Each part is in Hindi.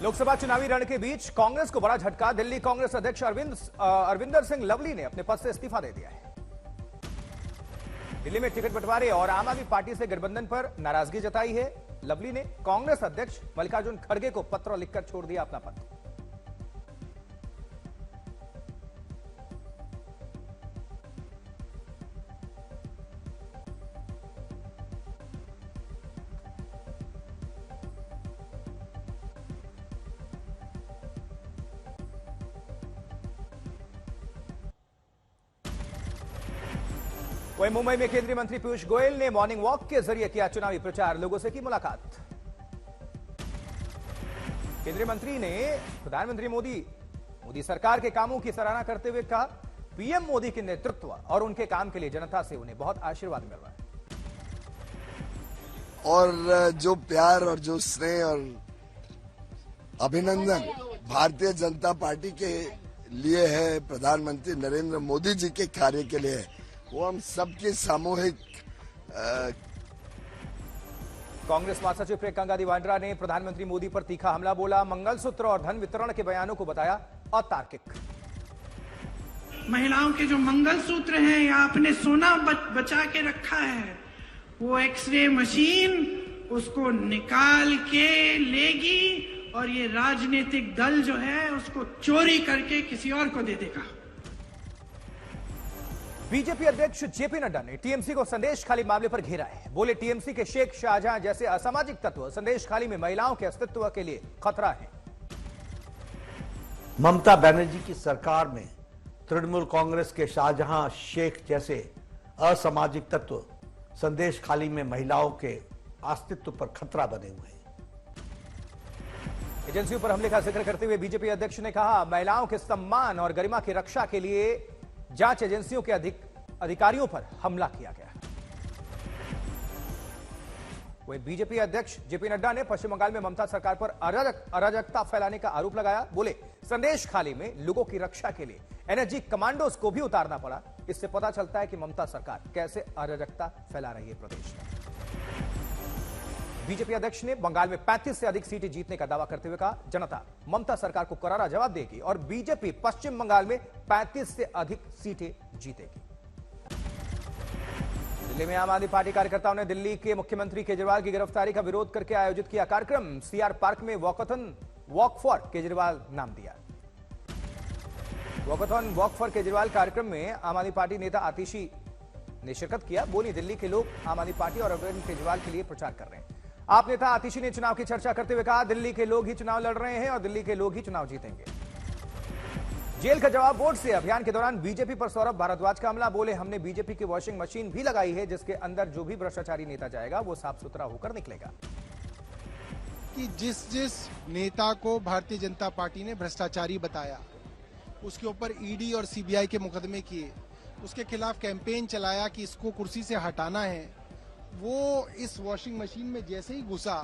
लोकसभा चुनावी रण के बीच कांग्रेस को बड़ा झटका। दिल्ली कांग्रेस अध्यक्ष अरविंदर सिंह लवली ने अपने पद से इस्तीफा दे दिया है। दिल्ली में टिकट बंटवारे और आम आदमी पार्टी से गठबंधन पर नाराजगी जताई है। लवली ने कांग्रेस अध्यक्ष मल्लिकार्जुन खड़गे को पत्र लिखकर छोड़ दिया अपना पद। वहीं मुंबई में केंद्रीय मंत्री पीयूष गोयल ने मॉर्निंग वॉक के जरिए किया चुनावी प्रचार, लोगों से की मुलाकात। केंद्रीय मंत्री ने प्रधानमंत्री मोदी सरकार के कामों की सराहना करते हुए कहा, पीएम मोदी के नेतृत्व और उनके काम के लिए जनता से उन्हें बहुत आशीर्वाद मिल रहा है। और जो प्यार और जो स्नेह और अभिनंदन भारतीय जनता पार्टी के लिए है, प्रधानमंत्री नरेंद्र मोदी जी के कार्य के लिए है, वो हम सबके सामूहिक। कांग्रेस महासचिव प्रियंका गांधी वाड्रा ने प्रधानमंत्री मोदी पर तीखा हमला बोला। मंगलसूत्र और धन वितरण के बयानों को बताया अतार्किक। महिलाओं के जो मंगलसूत्र हैं या आपने सोना बचा के रखा है, वो एक्सरे मशीन उसको निकाल के लेगी और ये राजनीतिक दल जो है उसको चोरी करके किसी और को दे देगा। बीजेपी अध्यक्ष जेपी नड्डा ने टीएमसी को संदेश खाली मामले पर घेरा है। बोले, टीएमसी के शेख शाहजहां जैसे असामाजिक तत्व संदेश खाली में महिलाओं के अस्तित्व के लिए खतरा है। ममता बनर्जी की सरकार में तृणमूल कांग्रेस के शाहजहां शेख जैसे असामाजिक तत्व संदेश खाली में महिलाओं के अस्तित्व पर खतरा बने हुए हैं। एजेंसियों पर हमले का जिक्र करते हुए बीजेपी अध्यक्ष ने कहा, महिलाओं के सम्मान और गरिमा की रक्षा के लिए जांच एजेंसियों के अधिकारियों पर हमला किया गया। वहीं बीजेपी अध्यक्ष जेपी नड्डा ने पश्चिम बंगाल में ममता सरकार पर अराजकता फैलाने का आरोप लगाया। बोले, संदेश खाली में लोगों की रक्षा के लिए एनर्जी कमांडोज को भी उतारना पड़ा। इससे पता चलता है कि ममता सरकार कैसे अराजकता फैला रही है प्रदेश में। बीजेपी अध्यक्ष ने बंगाल में 35 से अधिक सीटें जीतने का दावा करते हुए कहा, जनता ममता सरकार को करारा जवाब देगी और बीजेपी पश्चिम बंगाल में 35 से अधिक सीटें जीतेगी। दिल्ली में आम आदमी पार्टी कार्यकर्ताओं ने दिल्ली के मुख्यमंत्री केजरीवाल की गिरफ्तारी का विरोध करके आयोजित किया कार्यक्रम। सीआर पार्क में वॉकथॉन वॉक फॉर केजरीवाल नाम दिया। वॉकथॉन वॉक फॉर केजरीवाल कार्यक्रम में आम आदमी पार्टी नेता आतिशी ने शिरकत किया। बोली, दिल्ली के लोग आम आदमी पार्टी और अरविंद केजरीवाल के लिए प्रचार कर रहे हैं। आप नेता आतिशी ने चुनाव की चर्चा करते हुए कहा, दिल्ली के लोग ही चुनाव लड़ रहे हैं और दिल्ली के लोग ही चुनाव जीतेंगे। जेल का जवाब बोर्ड से अभियान के दौरान बीजेपी पर सौरभ भारद्वाज का हमला। बोले, हमने बीजेपी की वॉशिंग मशीन भी लगाई है जिसके अंदर जो भी भ्रष्टाचारी नेता जाएगा वो साफ सुथरा होकर निकलेगा। कि जिस नेता को भारतीय जनता पार्टी ने भ्रष्टाचारी बताया, उसके ऊपर ईडी और सीबीआई के मुकदमे किए, उसके खिलाफ कैंपेन चलाया कि इसको कुर्सी से हटाना है, वो इस वॉशिंग मशीन में जैसे ही घुसा,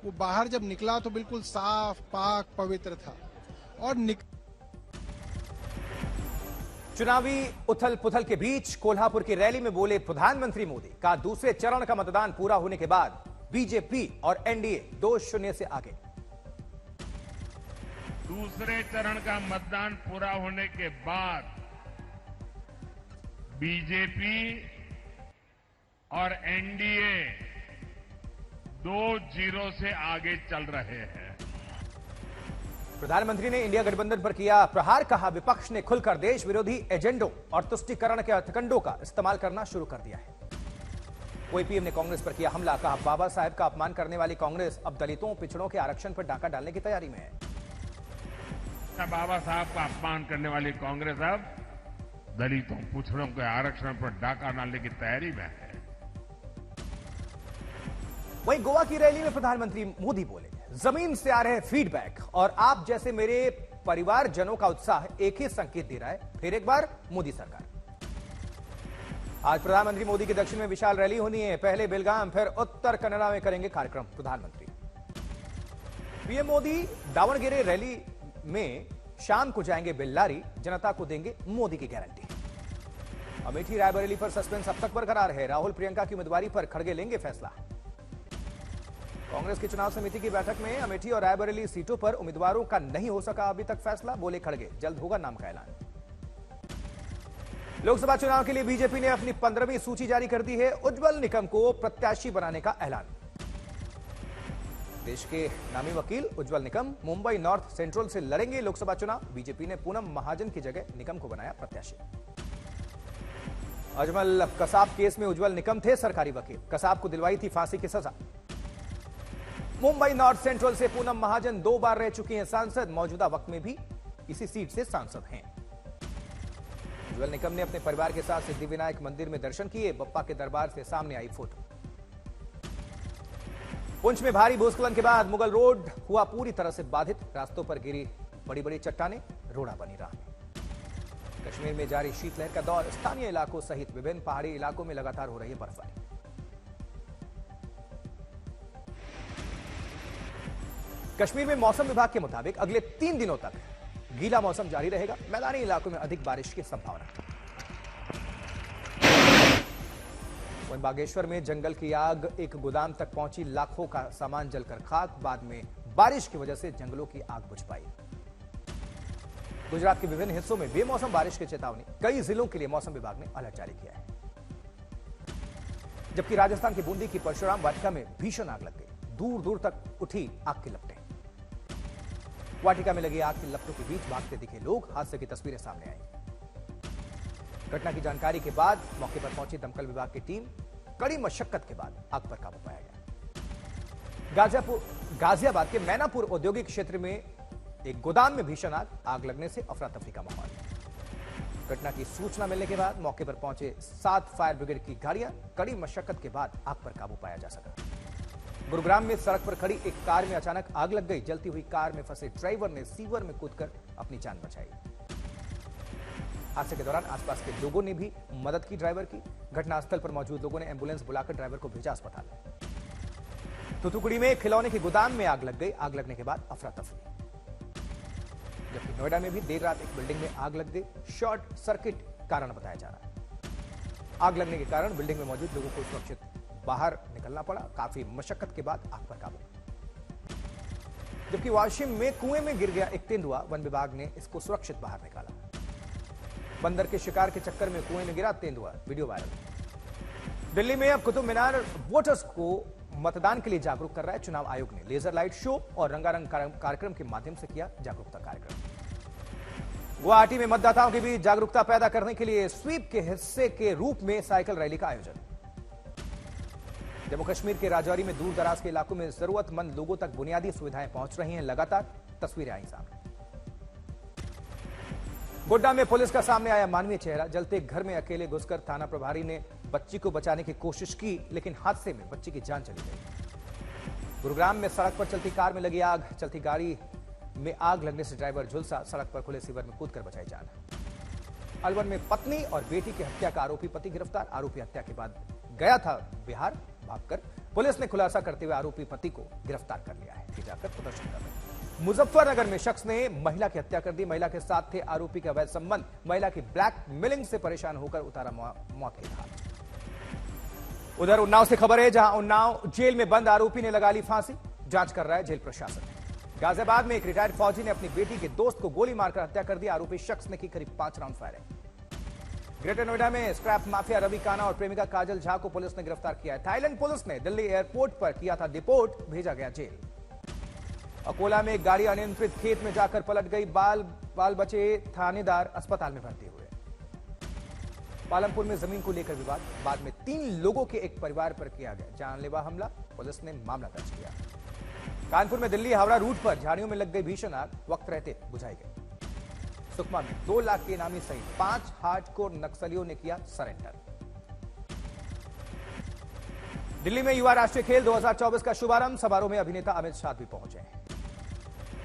वो बाहर जब निकला तो बिल्कुल साफ पाक पवित्र था। और चुनावी उथल पुथल के बीच कोल्हापुर की रैली में बोले प्रधानमंत्री मोदी का दूसरे चरण का मतदान पूरा होने के बाद बीजेपी और एनडीए 2-0 से आगे। दूसरे चरण का मतदान पूरा होने के बाद बीजेपी और एनडीए 2-0 से आगे चल रहे हैं। प्रधानमंत्री ने इंडिया गठबंधन पर किया प्रहार। कहा, विपक्ष ने खुलकर देश विरोधी एजेंडों और तुष्टीकरण के हथकंडों का इस्तेमाल करना शुरू कर दिया है। वहीं पीएम ने कांग्रेस पर किया हमला। कहा, बाबा साहेब का अपमान करने वाली कांग्रेस अब दलितों पिछड़ों के आरक्षण पर डाका डालने की तैयारी में है। बाबा साहब का अपमान करने वाली कांग्रेस अब दलितों पिछड़ों के आरक्षण पर डाका डालने की तैयारी में है। वहीं गोवा की रैली में प्रधानमंत्री मोदी बोले, जमीन से आ रहे फीडबैक और आप जैसे मेरे परिवारजनों का उत्साह एक ही संकेत दे रहा है, फिर एक बार मोदी सरकार। आज प्रधानमंत्री मोदी की दक्षिण में विशाल रैली होनी है। पहले बेलगाम फिर उत्तर कन्नड़ा में करेंगे कार्यक्रम प्रधानमंत्री। पीएम मोदी दावणगेरे रैली में शाम को जाएंगे बेल्लारी, जनता को देंगे मोदी की गारंटी। अमेठी रायबरेली पर सस्पेंस अब तक बरकरार है। राहुल प्रियंका की उम्मीदवारी पर खड़गे लेंगे फैसला। कांग्रेस की चुनाव समिति की बैठक में अमेठी और रायबरेली सीटों पर उम्मीदवारों का नहीं हो सका अभी तक फैसला, बोले खड़गे जल्द होगा नाम का ऐलान। लोकसभा चुनाव के लिए बीजेपी ने अपनी 15वीं सूची जारी कर दी है, उज्जवल निकम को प्रत्याशी बनाने का ऐलान। देश के नामी वकील उज्जवल निकम मुंबई नॉर्थ सेंट्रल से लड़ेंगे लोकसभा चुनाव, बीजेपी ने पूनम महाजन की जगह निकम को बनाया प्रत्याशी। अजमल कसाब केस में उज्जवल निकम थे सरकारी वकील, कसाब को दिलवाई थी फांसी की सजा। मुंबई नॉर्थ सेंट्रल से पूनम महाजन 2 बार रह चुकी हैं सांसद, मौजूदा वक्त में भी इसी सीट से सांसद हैं। उज्जवल निकम ने अपने परिवार के साथ सिद्धिविनायक मंदिर में दर्शन किए, बप्पा के दरबार से सामने आई फोटो। पुंछ में भारी भूस्खलन के बाद मुगल रोड हुआ पूरी तरह से बाधित, रास्तों पर गिरी बड़ी बड़ी चट्टानें, रोड़ा बनी राह में। कश्मीर में जारी शीतलहर का दौर, स्थानीय इलाकों सहित विभिन्न पहाड़ी इलाकों में लगातार हो रही है बर्फबारी। कश्मीर में मौसम विभाग के मुताबिक अगले 3 दिनों तक गीला मौसम जारी रहेगा, मैदानी इलाकों में अधिक बारिश की संभावना। वहीं बागेश्वर में जंगल की आग एक गोदाम तक पहुंची, लाखों का सामान जलकर खाक, बाद में बारिश की वजह से जंगलों की आग बुझ पाई। गुजरात के विभिन्न हिस्सों में बेमौसम बारिश की चेतावनी, कई जिलों के लिए मौसम विभाग ने अलर्ट जारी किया है। जबकि राजस्थान की बूंदी की परशुराम वाटिका में भीषण आग लग गई, दूर दूर तक उठी आग की लपटें। वाटिका में लगी आग की लपटों के बीच भागते दिखे लोग, हादसे की तस्वीरें सामने आई। घटना की जानकारी के बाद मौके पर पहुंची दमकल विभाग की टीम, कड़ी मशक्कत के बाद आग पर काबू पाया गया। गाजियाबाद के मैनापुर औद्योगिक क्षेत्र में एक गोदाम में भीषण आग लगने से अफरा तफरी का माहौल। घटना की सूचना मिलने के बाद मौके पर पहुंचे 7 फायर ब्रिगेड की गाड़ियां, कड़ी मशक्कत के बाद आग पर काबू पाया जा सका। गुरुग्राम में सड़क पर खड़ी एक कार में अचानक आग लग गई, जलती हुई कार में फंसे ड्राइवर ने सीवर में कूदकर अपनी जान बचाई। हादसे के दौरान आसपास के लोगों ने भी मदद की ड्राइवर की। घटनास्थल पर मौजूद लोगों ने एंबुलेंस बुलाकर ड्राइवर को भेजा अस्पताल। तूतुकुड़ी में खिलौने के गोदाम में आग लग गई, आग लगने के बाद अफरा तफरी। जबकि नोएडा में भी देर रात एक बिल्डिंग में आग लग गई, शॉर्ट सर्किट कारण बताया जा रहा है। आग लगने के कारण बिल्डिंग में मौजूद लोगों को सुरक्षित बाहर निकलना पड़ा, काफी मशक्कत के बाद आग पर काबू। जबकि वाशिम में कुएं में गिर गया एक तेंदुआ, वन विभाग ने इसको सुरक्षित बाहर निकाला। बंदर के शिकार के चक्कर में कुएं में गिरा तेंदुआ, वीडियो वायरल। दिल्ली में अब कुतुब मीनार वोटर्स को मतदान के लिए जागरूक कर रहा है चुनाव आयोग ने। लेजर लाइट शो और रंगारंग कार्यक्रम के माध्यम से किया जागरूकता कार्यक्रम। गुवाहाटी में मतदाताओं के बीच जागरूकता पैदा करने के लिए स्वीप के हिस्से के रूप में साइकिल रैली का आयोजन। जम्मू कश्मीर के राजौरी में दूर दराज के इलाकों में जरूरतमंद लोगों तक बुनियादी सुविधाएं पहुंच रही हैं, लगातार तस्वीरें आई सामने। गोड्डा में पुलिस का सामने आया मानवीय चेहरा, जलते घर में अकेले घुसकर थाना प्रभारी ने बच्ची को बचाने की कोशिश की, लेकिन हादसे में बच्ची की जान चली गई। गुरुग्राम में सड़क पर चलती कार में लगी आग, चलती गाड़ी में आग लगने से ड्राइवर झुलसा, सड़क पर खुले सीवर में कूदकर बचाई जान। अलवर में पत्नी और बेटी की हत्या का आरोपी पति गिरफ्तार, आरोपी हत्या के बाद गया था बिहार भागकर, पुलिस ने खुलासा करते हुए आरोपी पति को गिरफ्तार कर लिया है। जाकर प्रदर्शन कर रहे। मुजफ्फरनगर में शख्स ने महिला की हत्या कर दी, महिला के साथ थे आरोपी का अवैध संबंध, महिला की ब्लैकमेलिंग से परेशान होकर उतारा मौत के घाट। उधर उन्नाव से खबर है, जहां उन्नाव जेल में बंद आरोपी ने लगा ली फांसी, जांच कर रहा है जेल प्रशासन। गाजियाबाद में एक रिटायर्ड फौजी ने अपनी बेटी के दोस्त को गोली मारकर हत्या कर दी, आरोपी शख्स ने की करीब 5 राउंड फायरिंग। ग्रेटर नोएडा में स्क्रैप माफिया रवि काना और प्रेमिका काजल झा को पुलिस ने गिरफ्तार किया है। थाईलैंड पुलिस ने दिल्ली एयरपोर्ट पर किया था डिपोर्ट, भेजा गया जेल। अकोला में एक गाड़ी अनियंत्रित खेत में जाकर पलट गई, बाल बचे थानेदार अस्पताल में भर्ती हुए। पालमपुर में जमीन को लेकर विवाद, बाद में 3 लोगों के एक परिवार पर किया गया जानलेवा हमला, पुलिस ने मामला दर्ज किया। कानपुर में दिल्ली हावड़ा रूट पर झाड़ियों में लग गई भीषण आग, वक्त रहते बुझाई गई। सुकमा में 2 लाख के इनामी सहित 5 हार्डकोर नक्सलियों ने किया सरेंडर। दिल्ली में युवा राष्ट्रीय खेल 2024 का शुभारंभ, समारोह में अभिनेता अमित शाह भी पहुंचे।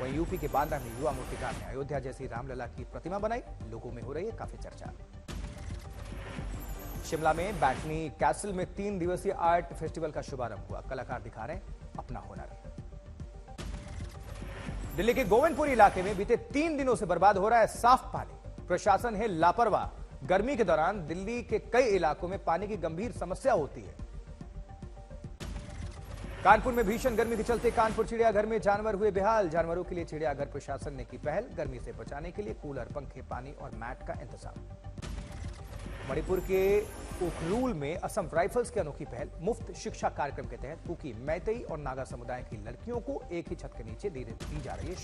वहीं यूपी के बांदा में युवा मूर्तिकार ने अयोध्या जैसी रामलला की प्रतिमा बनाई, लोगों में हो रही है काफी चर्चा। शिमला में बैटनी कैसल में 3 दिवसीय आर्ट फेस्टिवल का शुभारंभ हुआ, कलाकार दिखा रहे अपना हुनर। दिल्ली के गोविंदपुरी इलाके में बीते 3 दिनों से बर्बाद हो रहा है साफ पानी, प्रशासन है लापरवाह। गर्मी के दौरान दिल्ली के कई इलाकों में पानी की गंभीर समस्या होती है। कानपुर में भीषण गर्मी के चलते कानपुर चिड़ियाघर में जानवर हुए बेहाल। जानवरों के लिए चिड़ियाघर प्रशासन ने की पहल। गर्मी से बचाने के लिए कूलर, पंखे, पानी और मैट का इंतजाम। मणिपुर के उखरूल में असम राइफल्स की अनोखी पहल। मुफ्त शिक्षा कार्यक्रम के तहत कुकी, मैतेई और नागा समुदाय की लड़कियों को एक ही छत के नीचे दी जा रही है